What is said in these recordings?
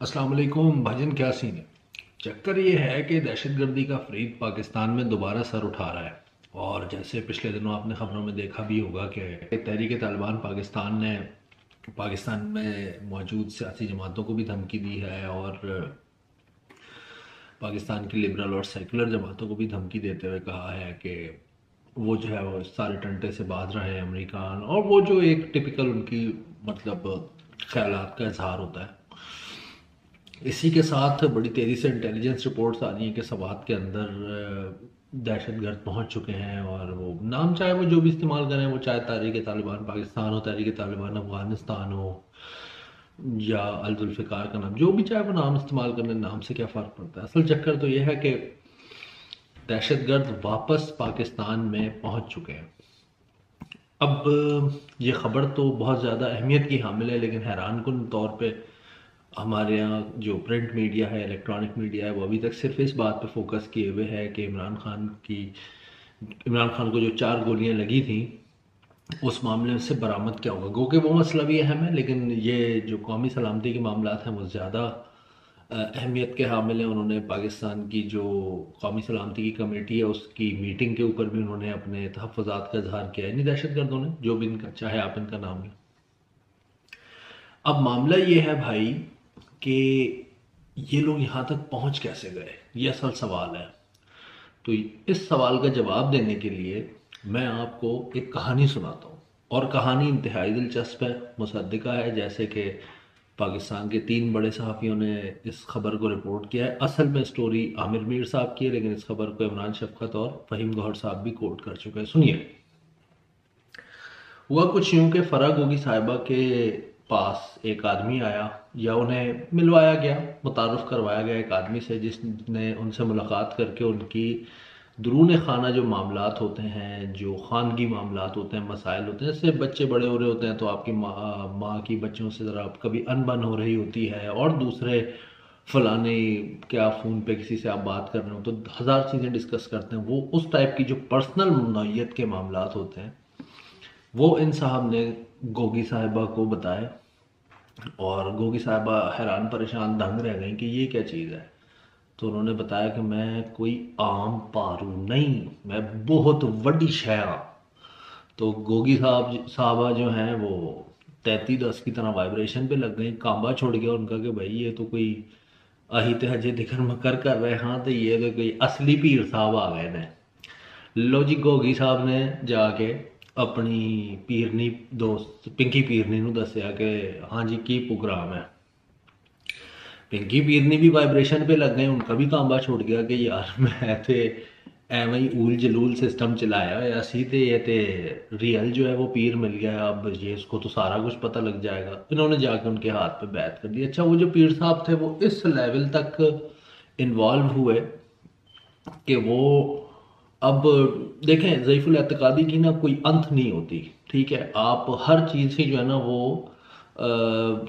السلام علیکم بھجن، کیا سین ہے؟ چکر یہ ہے کہ دہشت گردی کا فریق پاکستان میں دوبارہ سر اٹھا رہا ہے، اور جیسے پچھلے دنوں آپ نے خبروں میں دیکھا بھی ہوگا کہ تحریک طالبان پاکستان نے پاکستان میں موجود سیاسی جماعتوں کو بھی دھمکی دی ہے، اور پاکستان کی لبرل اور سیکولر جماعتوں کو بھی دھمکی دیتے ہوئے کہا ہے کہ وہ جو ہے وہ سارے ٹنٹے سے باز رہے ہیں امریکان، اور وہ جو ایک ٹپیکل ان کی مطلب خیالات کا اظہار ہوتا ہے۔ اسی کے ساتھ بڑی تیزی سے انٹیلیجنس رپورٹس آ رہی ہیں کہ سوات کے اندر دہشت گرد پہنچ چکے ہیں، اور وہ نام چاہے وہ جو بھی استعمال کریں، وہ چاہے تحریک طالبان پاکستان ہو، تحریک طالبان افغانستان ہو، یا الذوالفقار کا نام، جو بھی چاہے وہ نام استعمال کرنے، نام سے کیا فرق پڑتا ہے۔ اصل چکر تو یہ ہے کہ دہشت گرد واپس پاکستان میں پہنچ چکے ہیں۔ اب یہ خبر تو بہت زیادہ اہمیت کی حامل ہے، لیکن حیران کن طور پہ ہمارے یہاں جو پرنٹ میڈیا ہے، الیکٹرانک میڈیا ہے، وہ ابھی تک صرف اس بات پہ فوکس کیے ہوئے ہے کہ عمران خان کو جو 4 گولیاں لگی تھیں اس معاملے سے برآمد کیا ہوگا۔ گو کہ وہ مسئلہ بھی اہم ہے، لیکن یہ جو قومی سلامتی کے معاملات ہیں وہ زیادہ اہمیت کے حامل ہیں۔ انہوں نے پاکستان کی جو قومی سلامتی کی کمیٹی ہے، اس کی میٹنگ کے اوپر بھی انہوں نے اپنے تحفظات کا اظہار کیا ہے، نہیں دہشت گردوں نے، جو بھی ان کا چاہے آپ ان کا نام لیں۔ اب معاملہ یہ ہے بھائی کہ یہ لوگ یہاں تک پہنچ کیسے گئے، یہ اصل سوال ہے۔ تو اس سوال کا جواب دینے کے لیے میں آپ کو ایک کہانی سناتا ہوں، اور کہانی انتہائی دلچسپ ہے، مصدقہ ہے، جیسے کہ پاکستان کے 3 بڑے صحافیوں نے اس خبر کو رپورٹ کیا ہے۔ اصل میں سٹوری عامر میر صاحب کی ہے، لیکن اس خبر کو عمران شفقت اور فہیم گوہر صاحب بھی کوٹ کر چکے ہیں۔ سنیے۔ ہوا کچھ یوں کہ فرح گوگی صاحبہ کے پاس ایک آدمی آیا، یا انہیں ملوایا گیا، متعارف کروایا گیا ایک آدمی سے، جس نے ان سے ملاقات کر کے ان کی درون خانہ جو معاملات ہوتے ہیں، جو خانگی معاملات ہوتے ہیں، مسائل ہوتے ہیں، جیسے بچے بڑے ہو رہے ہوتے ہیں تو آپ کی ماں کی بچوں سے ذرا کبھی انبن ہو رہی ہوتی ہے، اور دوسرے فلانے کیا فون پہ کسی سے آپ بات کر رہے ہو تو ہزار چیزیں ڈسکس کرتے ہیں، وہ اس ٹائپ کی جو پرسنل نوعیت کے معاملات ہوتے ہیں وہ ان صاحب نے گوگی صاحبہ کو بتائے، اور گوگی صاحبہ حیران پریشان دنگ رہ گئیں کہ یہ کیا چیز ہے۔ تو انہوں نے بتایا کہ میں کوئی عام پارو نہیں، میں بہت وڈی شے ہاں۔ تو گوگی صاحبہ جو ہیں وہ 3310 کی طرح وائبریشن پہ لگ گئیں، کانبا چھوڑ گیا ان کا کہ بھائی یہ تو کوئی اہی تہجے دکھر مکر کر رہے ہاں، تو یہ تو کوئی اصلی پیر صاحب آ گئے نے۔ لو جی، گوگی صاحب نے جا کے اپنی پیرنی دوست پنکی پیرنی نو دسیا کہ ہاں جی کی پروگرام ہے۔ پنکی پیرنی بھی وائبریشن پہ لگ گئے، ان کا بھی کانبا چھوڑ گیا کہ یار میں تے ایویں ہی اول جلول سسٹم چلایا ہوا سی، تے یہ تے ریئل جو ہے وہ پیر مل گیا، اب یہ اس کو تو سارا کچھ پتہ لگ جائے گا۔ انہوں نے جا کے ان کے ہاتھ پہ بیعت کر دی۔ اچھا، وہ جو پیر صاحب تھے وہ اس لیول تک انوالو ہوئے کہ وہ اب دیکھیں، ضعیف الاعتقادی کی نا کوئی انت نہیں ہوتی، ٹھیک ہے؟ آپ ہر چیز ہی جو ہے نا وہ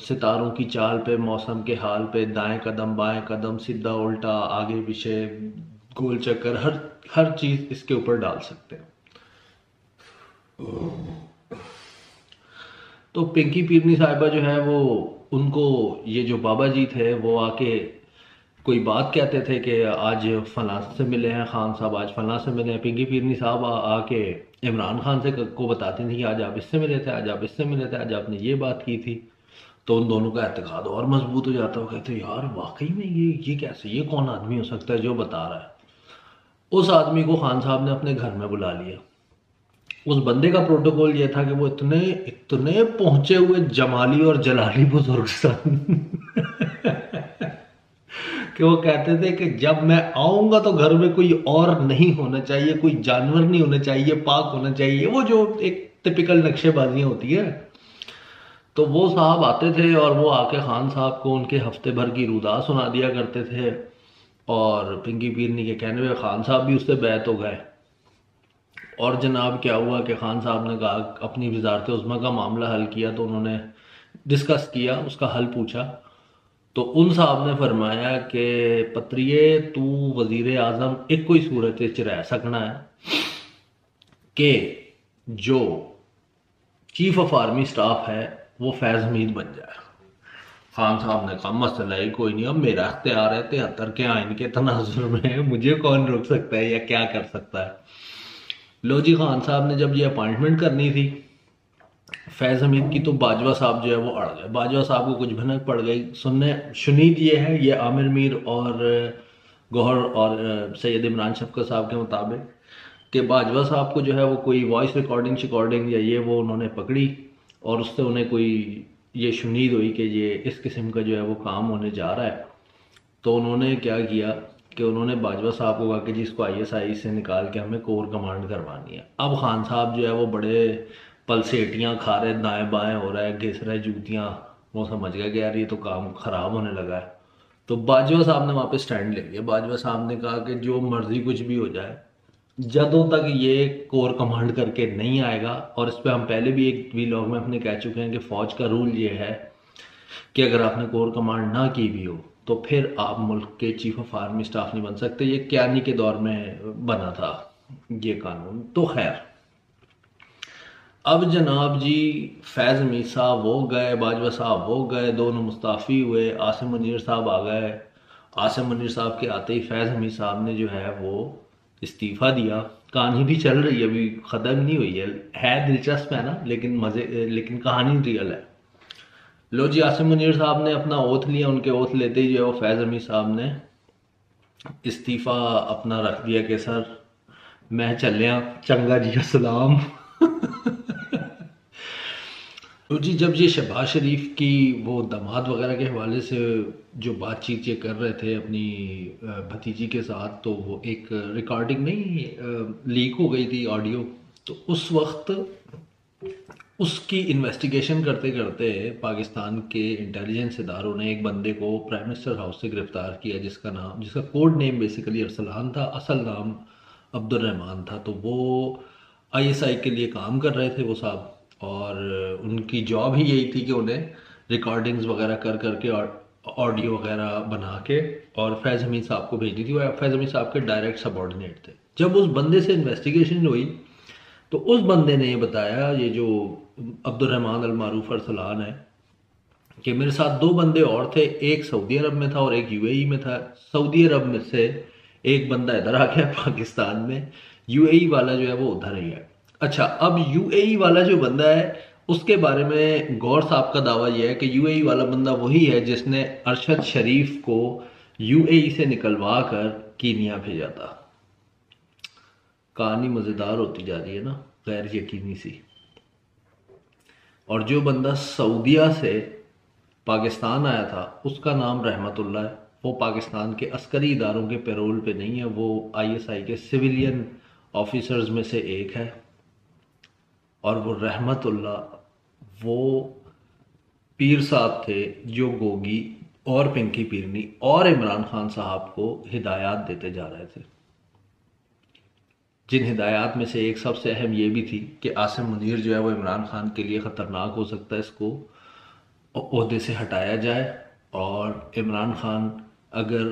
ستاروں کی چال پہ، موسم کے حال پہ، دائیں قدم بائیں قدم، سیدھا الٹا، آگے پیچھے، گول چکر، ہر چیز اس کے اوپر ڈال سکتے ہیں۔ تو پنکی پیرنی صاحبہ جو ہے وہ ان کو یہ جو بابا جی تھے وہ آ کے کوئی بات کہتے تھے کہ آج فلاں سے ملے ہیں خان صاحب، آج فلاں سے ملے ہیں۔ پنکی پیرنی صاحب آ کے عمران خان سے کو بتاتی تھیں کہ آج آپ اس سے ملے تھے، آج آپ اس سے ملے تھے، آج آپ نے یہ بات کی تھی۔ تو ان دونوں کا اعتقاد اور مضبوط ہو جاتا ہے، وہ کہتے ہیں یار واقعی میں یہ کیسے، یہ کون آدمی ہو سکتا ہے جو بتا رہا ہے۔ اس آدمی کو خان صاحب نے اپنے گھر میں بلا لیا۔ اس بندے کا پروٹوکول یہ تھا کہ وہ اتنے پہنچے ہوئے جمالی اور جلالی بزرگ سن کہ وہ کہتے تھے کہ جب میں آؤں گا تو گھر میں کوئی اور نہیں ہونا چاہیے، کوئی جانور نہیں ہونا چاہیے، پاک ہونا چاہیے، وہ جو ایک ٹپیکل نقشے بازیاں ہوتی ہے۔ تو وہ صاحب آتے تھے اور وہ آ کے خان صاحب کو ان کے ہفتے بھر کی رودا سنا دیا کرتے تھے، اور پنکی پیرنی کے کہنے پہ خان صاحب بھی اس سے بیعت ہو گئے۔ اور جناب کیا ہوا کہ خان صاحب نے کہا اپنی وزارت عظمیٰ کا معاملہ حل کیا، تو انہوں نے ڈسکس کیا، اس کا حل پوچھا، تو ان صاحب نے فرمایا کہ پتریے تو وزیر اعظم ایک کوئی صورت رہ سکنا ہے کہ جو چیف آف آرمی سٹاف ہے وہ فیض حمید بن جائے۔ خان صاحب نے کہا مسئلہ ہی کوئی نہیں، اب میرا اختیار ہے 73 کے آئین کے تناظر میں، مجھے کون روک سکتا ہے یا کیا کر سکتا ہے۔ لو جی، خان صاحب نے جب یہ اپائنٹمنٹ کرنی تھی فیض حمید کی، تو باجوہ صاحب جو ہے وہ اڑ گئے۔ باجوہ صاحب کو کچھ بھنک پڑ گئی۔ شنید یہ ہے، یہ عامر میر اور گوہر اور سید عمران شفقت صاحب کے مطابق، کہ باجوہ صاحب کو جو ہے وہ کوئی وائس ریکارڈنگ یا یہ وہ انہوں نے پکڑی، اور اس سے انہیں کوئی یہ شنید ہوئی کہ یہ اس قسم کا جو ہے وہ کام ہونے جا رہا ہے۔ تو انہوں نے کیا کیا کہ انہوں نے باجوہ صاحب کو کہا کہ جس کو ISI سے نکال کے ہمیں کور کمانڈ کروانی ہے۔ اب خان صاحب جو ہے وہ بڑے پلسیٹیاں کھا رہے، دائیں بائیں ہو رہا ہے، گھس رہے جوتیاں، وہ سمجھ گیا کہ یار یہ تو کام خراب ہونے لگا ہے۔ تو باجوہ صاحب نے وہاں پہ سٹینڈ لے لیا۔ باجوہ صاحب نے کہا کہ جو مرضی کچھ بھی ہو جائے، جدوں تک یہ کور کمانڈ کر کے نہیں آئے گا، اور اس پہ ہم پہلے بھی ایک ویلاگ میں اپنے کہہ چکے ہیں کہ فوج کا رول یہ ہے کہ اگر آپ نے کور کمانڈ نہ کی بھی ہو تو پھر آپ ملک کے چیف آف آرمی سٹاف نہیں بن سکتے۔ یہ کیانی کے دور میں بنا تھا یہ قانون۔ تو خیر، اب جناب جی فیض حمید صاحب وہ گئے، باجوہ صاحب وہ گئے، دونوں مستعفی ہوئے، عاصم منیر صاحب آ گئے۔ عاصم منیر صاحب کے آتے ہی فیض حمید صاحب نے جو ہے وہ استعفیٰ دیا۔ کہانی بھی چل رہی ہے، ابھی ختم نہیں ہوئی ہے دلچسپ ہے نا، لیکن کہانی ریئل ہے۔ لو جی، عاصم منیر صاحب نے اپنا اوتھ لیا، ان کے اوتھ لیتے ہی جو ہے وہ فیض حمید صاحب نے استعفیٰ اپنا رکھ دیا کہ سر میں چلیا، چنگا جی، السلام۔ تو جی جب یہ شہباز شریف کی وہ داماد وغیرہ کے حوالے سے جو بات چیت یہ کر رہے تھے اپنی بھتیجی کے ساتھ، تو وہ ایک ریکارڈنگ نہیں لیک ہو گئی تھی، آڈیو۔ تو اس وقت اس کی انویسٹیگیشن کرتے کرتے پاکستان کے انٹیلیجنس اداروں نے ایک بندے کو پرائم منسٹر ہاؤس سے گرفتار کیا، جس کا کوڈ نیم بیسیکلی ارسلان تھا، اصل نام عبد الرحمان تھا۔ تو وہ ISI کے لیے کام کر رہے تھے وہ صاحب، اور ان کی جاب ہی یہی تھی کہ انہیں ریکارڈنگز وغیرہ کر کے آڈیو وغیرہ بنا کے اور فیض حمید صاحب کو بھیجی تھی۔ وہ فیض حمید صاحب کے ڈائریکٹ سبارڈینیٹ تھے۔ جب اس بندے سے انویسٹیگیشن ہوئی تو اس بندے نے یہ بتایا، یہ جو عبد الرحمان المعروف ارسلان ہے، کہ میرے ساتھ 2 بندے اور تھے، ایک سعودی عرب میں تھا اور ایک UAE میں تھا۔ سعودی عرب میں سے ایک بندہ ادھر آ گیا پاکستان میں، UAE والا جو ہے وہ ادھر ہی ہے۔ اچھا، اب UAE والا جو بندہ ہے اس کے بارے میں گور صاحب کا دعویٰ یہ ہے کہ UAE والا بندہ وہی ہے جس نے ارشد شریف کو UAE سے نکلوا کر کینیا بھیجا تھا۔ کہانی مزیدار ہوتی جا رہی ہے نا، غیر یقینی سی۔ اور جو بندہ سعودیہ سے پاکستان آیا تھا اس کا نام رحمت اللہ ہے، وہ پاکستان کے عسکری اداروں کے پیرول پہ نہیں ہے، وہ ISI کے سویلین آفیسرز میں سے ایک ہے۔ اور وہ رحمت اللہ وہ پیر صاحب تھے جو گوگی اور پنکی پیرنی اور عمران خان صاحب کو ہدایات دیتے جا رہے تھے، جن ہدایات میں سے ایک سب سے اہم یہ بھی تھی کہ عاصم منیر جو ہے وہ عمران خان کے لیے خطرناک ہو سکتا ہے، اس کو عہدے سے ہٹایا جائے، اور عمران خان اگر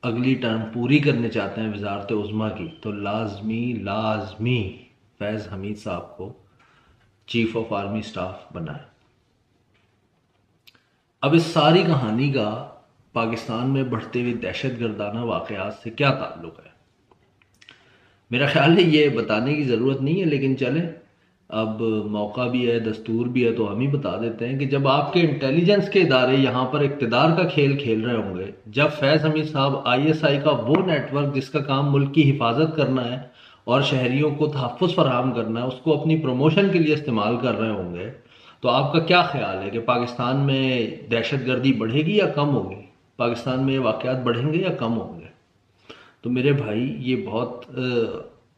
اگلی ٹرم پوری کرنے چاہتے ہیں وزارت عظمیٰ کی تو لازمی فیض حمید صاحب کو چیف آف آرمی سٹاف بنائے۔ اب اس ساری کہانی کا پاکستان میں بڑھتے ہوئے دہشت گردانہ واقعات سے کیا تعلق ہے؟ میرا خیال ہے یہ بتانے کی ضرورت نہیں ہے، لیکن چلیں اب موقع بھی ہے، دستور بھی ہے، تو ہم ہی بتا دیتے ہیں کہ جب آپ کے انٹیلیجنس کے ادارے یہاں پر اقتدار کا کھیل کھیل رہے ہوں گے، جب فیض حمید صاحب ISI کا وہ نیٹ ورک جس کا کام ملک کی حفاظت کرنا ہے اور شہریوں کو تحفظ فراہم کرنا ہے، اس کو اپنی پروموشن کے لیے استعمال کر رہے ہوں گے، تو آپ کا کیا خیال ہے کہ پاکستان میں دہشت گردی بڑھے گی یا کم ہوگی؟ پاکستان میں یہ واقعات بڑھیں گے یا کم ہوں گے؟ تو میرے بھائی یہ بہت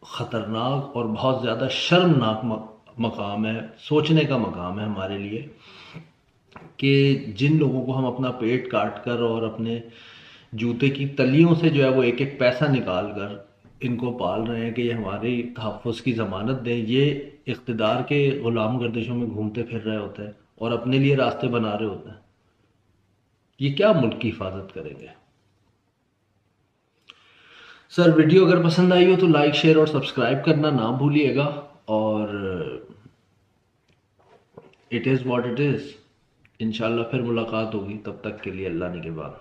خطرناک اور بہت زیادہ شرمناک مقام ہے، سوچنے کا مقام ہے ہمارے لیے، کہ جن لوگوں کو ہم اپنا پیٹ کاٹ کر اور اپنے جوتے کی تلیوں سے جو ہے وہ ایک ایک پیسہ نکال کر ان کو پال رہے ہیں کہ یہ ہماری تحفظ کی ضمانت دیں، یہ اقتدار کے غلام گردشوں میں گھومتے پھر رہے ہوتے ہیں اور اپنے لیے راستے بنا رہے ہوتے ہیں، یہ کیا ملک کی حفاظت کریں گے؟ سر ویڈیو اگر پسند آئی ہو تو لائک، شیئر اور سبسکرائب کرنا نہ بھولیے گا، اور it is what it is. انشاءاللہ پھر ملاقات ہوگی، تب تک کے لیے اللہ نگہبان۔